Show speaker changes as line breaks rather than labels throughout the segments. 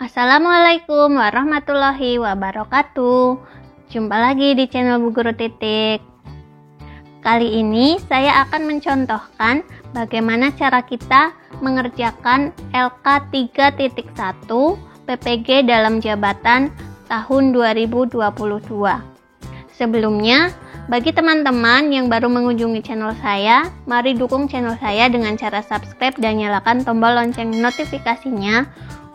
Assalamualaikum warahmatullahi wabarakatuh. Jumpa lagi di channel Bu Guru Titik. Kali ini saya akan mencontohkan bagaimana cara kita mengerjakan LK 3.1 PPG dalam jabatan tahun 2022. Sebelumnya, bagi teman-teman yang baru mengunjungi channel saya, mari dukung channel saya dengan cara subscribe dan nyalakan tombol lonceng notifikasinya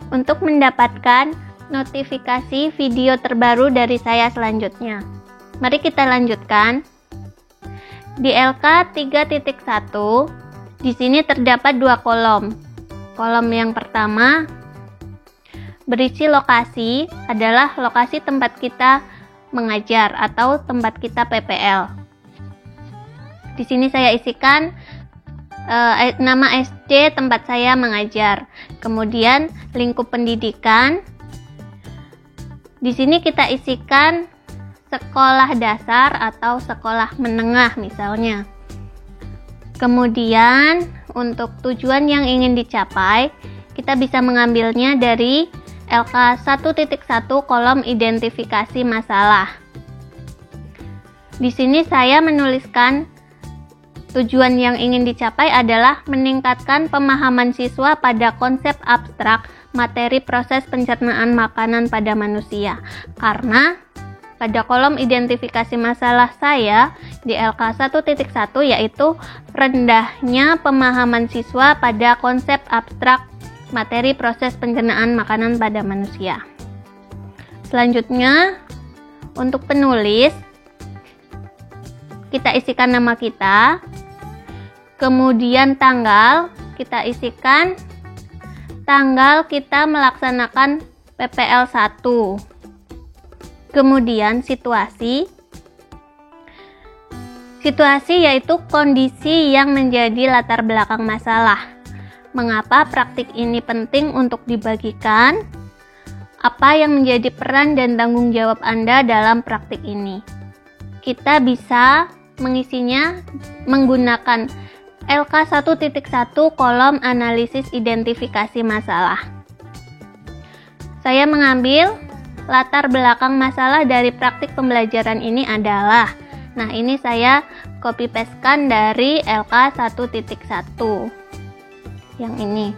untuk mendapatkan notifikasi video terbaru dari saya selanjutnya. Mari kita lanjutkan. Di LK 3.1, di sini terdapat dua kolom. Kolom yang pertama berisi lokasi adalah lokasi tempat kita mengajar atau tempat kita PPL. Di sini saya isikan nama SD tempat saya mengajar, kemudian lingkup pendidikan. Di sini kita isikan sekolah dasar atau sekolah menengah misalnya. Kemudian untuk tujuan yang ingin dicapai, kita bisa mengambilnya dari LK 1.1 kolom identifikasi masalah. Di sini saya menuliskan tujuan yang ingin dicapai adalah meningkatkan pemahaman siswa pada konsep abstrak materi proses pencernaan makanan pada manusia. Karena pada kolom identifikasi masalah saya di LK 1.1 yaitu rendahnya pemahaman siswa pada konsep abstrak materi proses pencernaan makanan pada manusia. Selanjutnya, untuk penulis, kita isikan nama kita, kemudian tanggal, kita isikan tanggal kita melaksanakan PPL 1. Kemudian situasi yaitu kondisi yang menjadi latar belakang masalah. Mengapa praktik ini penting untuk dibagikan? Apa yang menjadi peran dan tanggung jawab Anda dalam praktik ini? Kita bisa mengisinya menggunakan LK 1.1 kolom analisis identifikasi masalah. Saya mengambil latar belakang masalah dari praktik pembelajaran ini adalah, nah ini saya copy paste-kan dari LK 1.1 yang ini.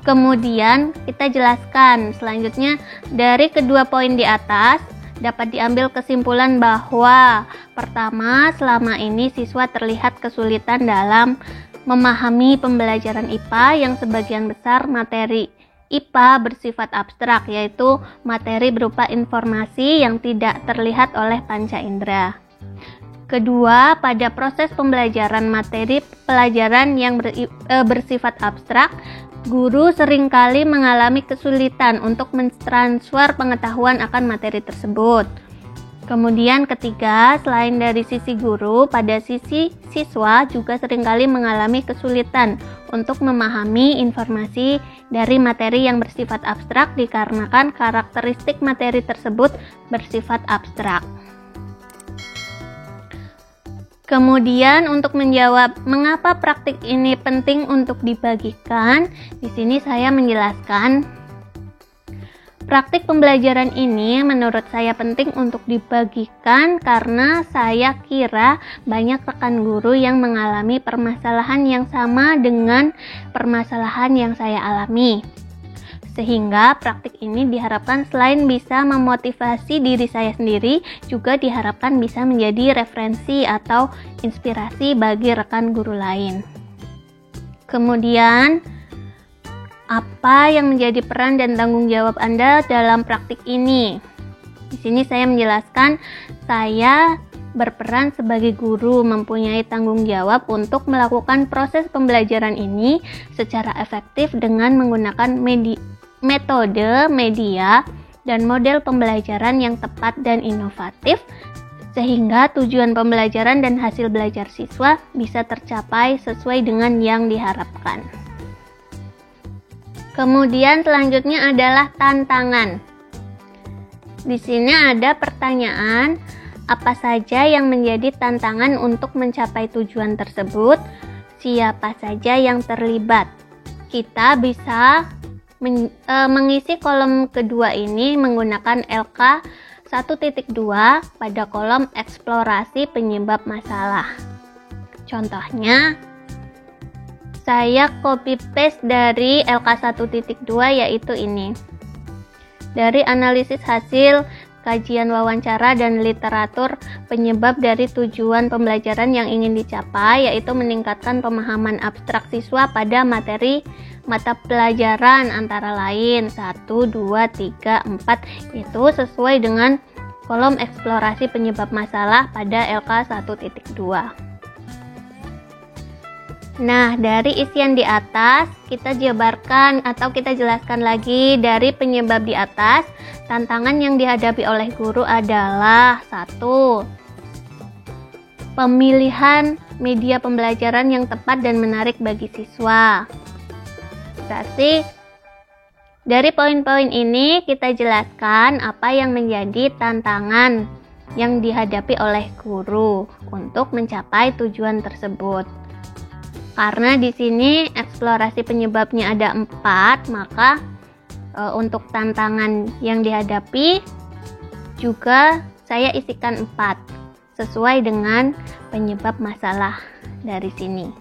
Kemudian kita jelaskan selanjutnya dari kedua poin di atas dapat diambil kesimpulan bahwa pertama, selama ini siswa terlihat kesulitan dalam memahami pembelajaran IPA yang sebagian besar materi IPA bersifat abstrak, yaitu materi berupa informasi yang tidak terlihat oleh panca indera. Kedua, pada proses pembelajaran materi pelajaran yang bersifat abstrak, guru seringkali mengalami kesulitan untuk mentransfer pengetahuan akan materi tersebut. Kemudian ketiga, selain dari sisi guru, pada sisi siswa juga seringkali mengalami kesulitan untuk memahami informasi dari materi yang bersifat abstrak dikarenakan karakteristik materi tersebut bersifat abstrak. Kemudian untuk menjawab mengapa praktik ini penting untuk dibagikan, di sini saya menjelaskan praktik pembelajaran ini menurut saya penting untuk dibagikan karena saya kira banyak rekan guru yang mengalami permasalahan yang sama dengan permasalahan yang saya alami. Sehingga praktik ini diharapkan selain bisa memotivasi diri saya sendiri, juga diharapkan bisa menjadi referensi atau inspirasi bagi rekan guru lain. Kemudian, apa yang menjadi peran dan tanggung jawab Anda dalam praktik ini? Di sini saya menjelaskan, saya berperan sebagai guru mempunyai tanggung jawab untuk melakukan proses pembelajaran ini secara efektif dengan menggunakan metode, media, dan model pembelajaran yang tepat dan inovatif sehingga tujuan pembelajaran dan hasil belajar siswa bisa tercapai sesuai dengan yang diharapkan. Kemudian selanjutnya adalah tantangan. Di sini ada pertanyaan, apa saja yang menjadi tantangan untuk mencapai tujuan tersebut? Siapa saja yang terlibat? Kita bisa mengisi kolom kedua ini menggunakan LK 1.2 pada kolom eksplorasi penyebab masalah. Contohnya, saya copy paste dari LK 1.2 yaitu ini. Dari analisis hasil kajian wawancara dan literatur penyebab dari tujuan pembelajaran yang ingin dicapai, yaitu meningkatkan pemahaman abstrak siswa pada materi mata pelajaran antara lain 1, 2, 3, 4, itu sesuai dengan kolom eksplorasi penyebab masalah pada LK 1.2. Nah, dari isian di atas kita jabarkan atau kita jelaskan lagi. Dari penyebab di atas, tantangan yang dihadapi oleh guru adalah 1. Pemilihan media pembelajaran yang tepat dan menarik bagi siswa. Berarti dari poin-poin ini kita jelaskan apa yang menjadi tantangan yang dihadapi oleh guru untuk mencapai tujuan tersebut. Karena di sini eksplorasi penyebabnya ada 4, maka untuk tantangan yang dihadapi juga saya isikan 4 sesuai dengan penyebab masalah dari sini.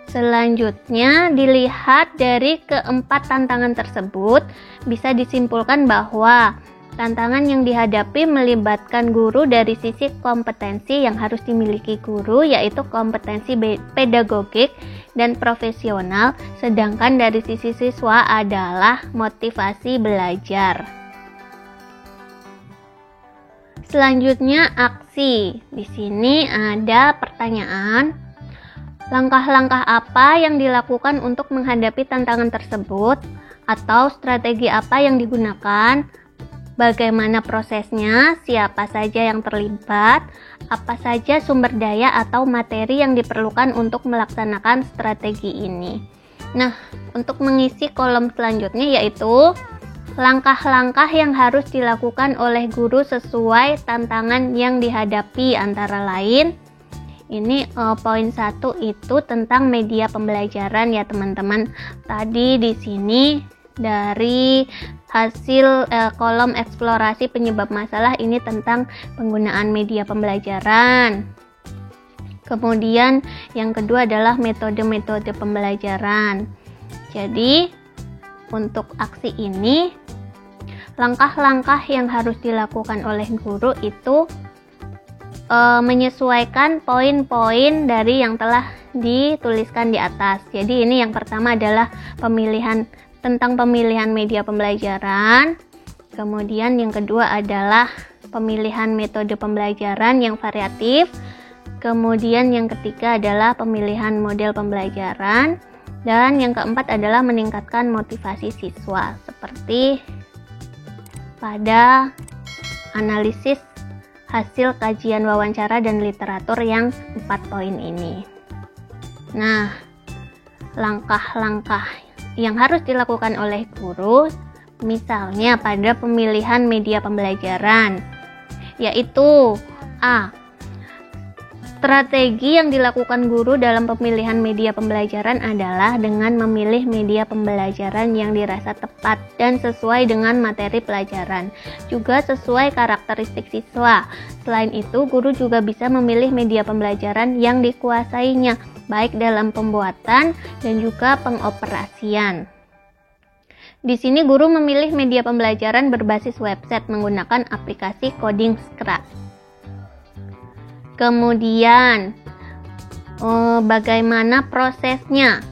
Selanjutnya, dilihat dari keempat tantangan tersebut, bisa disimpulkan bahwa tantangan yang dihadapi melibatkan guru dari sisi kompetensi yang harus dimiliki guru, yaitu kompetensi pedagogik dan profesional, sedangkan dari sisi siswa adalah motivasi belajar. Selanjutnya, aksi. Di sini ada pertanyaan. Langkah-langkah apa yang dilakukan untuk menghadapi tantangan tersebut, atau strategi apa yang digunakan, bagaimana prosesnya, siapa saja yang terlibat, apa saja sumber daya atau materi yang diperlukan untuk melaksanakan strategi ini. Nah, untuk mengisi kolom selanjutnya yaitu langkah-langkah yang harus dilakukan oleh guru sesuai tantangan yang dihadapi, antara lain ini poin 1 itu tentang media pembelajaran ya teman-teman. Tadi di sini dari hasil kolom eksplorasi penyebab masalah ini tentang penggunaan media pembelajaran. Kemudian yang kedua adalah metode-metode pembelajaran. Jadi untuk aksi ini, langkah-langkah yang harus dilakukan oleh guru itu menyesuaikan poin-poin dari yang telah dituliskan di atas. Jadi ini yang pertama adalah pemilihan media pembelajaran. Kemudian yang kedua adalah pemilihan metode pembelajaran yang variatif. Kemudian yang ketiga adalah pemilihan model pembelajaran. Dan yang keempat adalah meningkatkan motivasi siswa, seperti pada analisis hasil kajian wawancara dan literatur yang 4 poin ini. Nah, langkah-langkah yang harus dilakukan oleh guru, misalnya pada pemilihan media pembelajaran, yaitu A. Strategi yang dilakukan guru dalam pemilihan media pembelajaran adalah dengan memilih media pembelajaran yang dirasa tepat dan sesuai dengan materi pelajaran, juga sesuai karakteristik siswa. Selain itu, guru juga bisa memilih media pembelajaran yang dikuasainya, baik dalam pembuatan dan juga pengoperasian. Di sini guru memilih media pembelajaran berbasis website menggunakan aplikasi Coding Scratch. Kemudian, bagaimana prosesnya?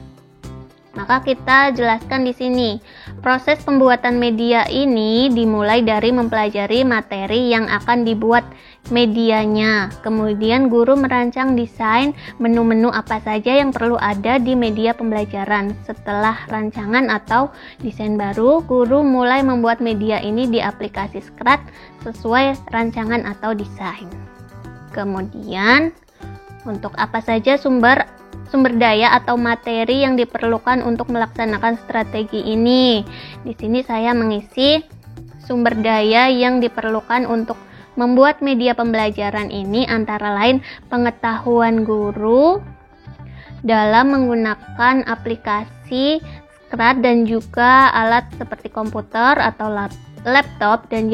Maka kita jelaskan di sini. Proses pembuatan media ini dimulai dari mempelajari materi yang akan dibuat medianya. Kemudian guru merancang desain menu-menu apa saja yang perlu ada di media pembelajaran. Setelah rancangan atau desain baru, guru mulai membuat media ini di aplikasi Scratch sesuai rancangan atau desain. Kemudian, untuk apa saja sumber daya atau materi yang diperlukan untuk melaksanakan strategi ini? Di sini saya mengisi sumber daya yang diperlukan untuk membuat media pembelajaran ini, antara lain pengetahuan guru dalam menggunakan aplikasi aksi, SCRAD, dan juga alat seperti komputer atau laptop dan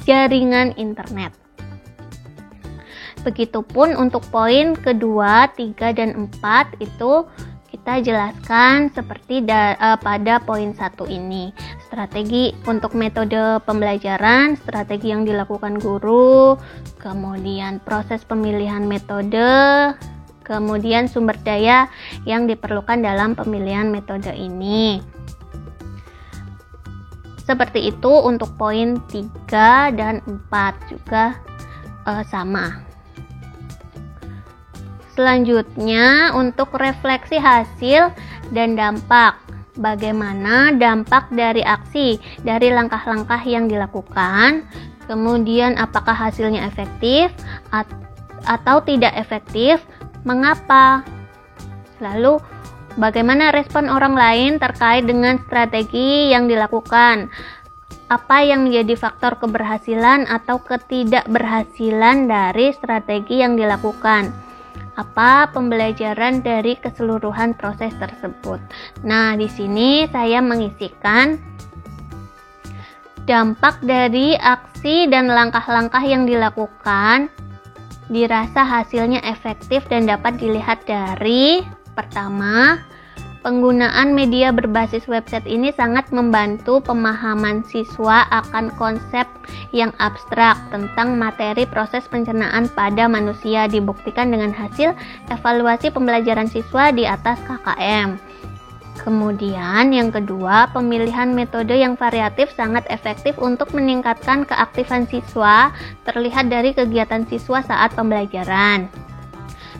jaringan internet. Begitupun untuk poin kedua, 3, dan 4 itu kita jelaskan seperti pada poin 1 ini. Strategi untuk metode pembelajaran, strategi yang dilakukan guru, kemudian proses pemilihan metode, kemudian sumber daya yang diperlukan dalam pemilihan metode ini. Seperti itu untuk poin 3 dan 4 juga sama. Selanjutnya untuk refleksi hasil dan dampak. Bagaimana dampak dari aksi, dari langkah-langkah yang dilakukan, kemudian apakah hasilnya efektif atau tidak efektif, mengapa, lalu bagaimana respon orang lain terkait dengan strategi yang dilakukan, apa yang menjadi faktor keberhasilan atau ketidakberhasilan dari strategi yang dilakukan, apa pembelajaran dari keseluruhan proses tersebut. Nah, di sini saya mengisikan dampak dari aksi dan langkah-langkah yang dilakukan dirasa hasilnya efektif dan dapat dilihat dari: pertama, penggunaan media berbasis website ini sangat membantu pemahaman siswa akan konsep yang abstrak tentang materi proses pencernaan pada manusia, dibuktikan dengan hasil evaluasi pembelajaran siswa di atas KKM. Kemudian yang kedua, pemilihan metode yang variatif sangat efektif untuk meningkatkan keaktifan siswa, terlihat dari kegiatan siswa saat pembelajaran.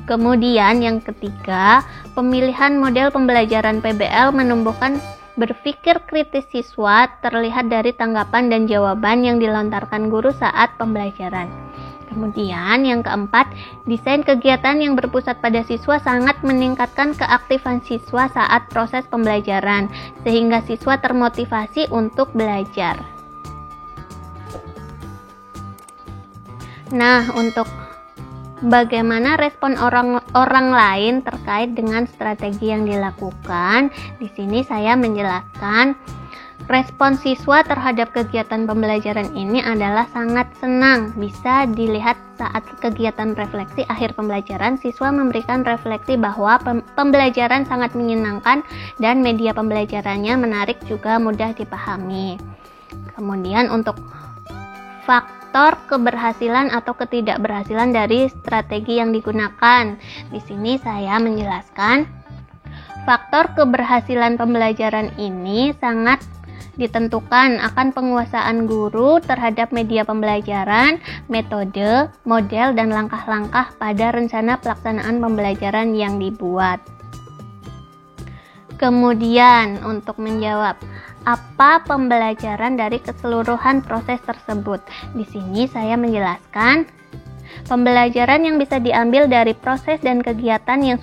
Kemudian yang ketiga, pemilihan model pembelajaran PBL menumbuhkan berpikir kritis siswa, terlihat dari tanggapan dan jawaban yang dilontarkan guru saat pembelajaran. Kemudian yang keempat, desain kegiatan yang berpusat pada siswa sangat meningkatkan keaktifan siswa saat proses pembelajaran, sehingga siswa termotivasi untuk belajar. Nah, untuk bagaimana respon orang lain terkait dengan strategi yang dilakukan, di sini saya menjelaskan respon siswa terhadap kegiatan pembelajaran ini adalah sangat senang. Bisa dilihat saat kegiatan refleksi akhir pembelajaran, siswa memberikan refleksi bahwa pembelajaran sangat menyenangkan dan media pembelajarannya menarik juga mudah dipahami. Kemudian untuk faktor keberhasilan atau ketidakberhasilan dari strategi yang digunakan, di sini saya menjelaskan faktor keberhasilan pembelajaran ini sangat ditentukan akan penguasaan guru terhadap media pembelajaran, metode, model, dan langkah-langkah pada rencana pelaksanaan pembelajaran yang dibuat. Kemudian untuk menjawab apa pembelajaran dari keseluruhan proses tersebut, di sini saya menjelaskan pembelajaran yang bisa diambil dari proses dan kegiatan yang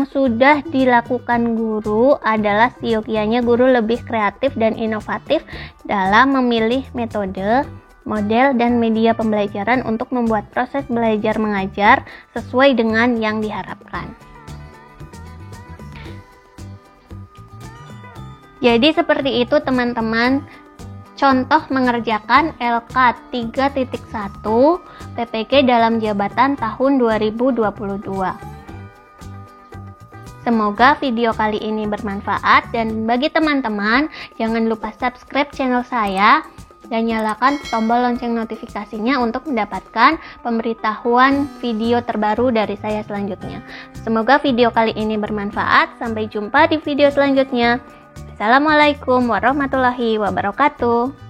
sudah dilakukan guru adalah seyogianya guru lebih kreatif dan inovatif dalam memilih metode, model, dan media pembelajaran untuk membuat proses belajar mengajar sesuai dengan yang diharapkan. Jadi seperti itu teman-teman, contoh mengerjakan LK 3.1 PPG dalam jabatan tahun 2022. Semoga video kali ini bermanfaat, dan bagi teman-teman jangan lupa subscribe channel saya dan nyalakan tombol lonceng notifikasinya untuk mendapatkan pemberitahuan video terbaru dari saya selanjutnya. Semoga video kali ini bermanfaat. Sampai jumpa di video selanjutnya. Assalamualaikum warahmatullahi wabarakatuh.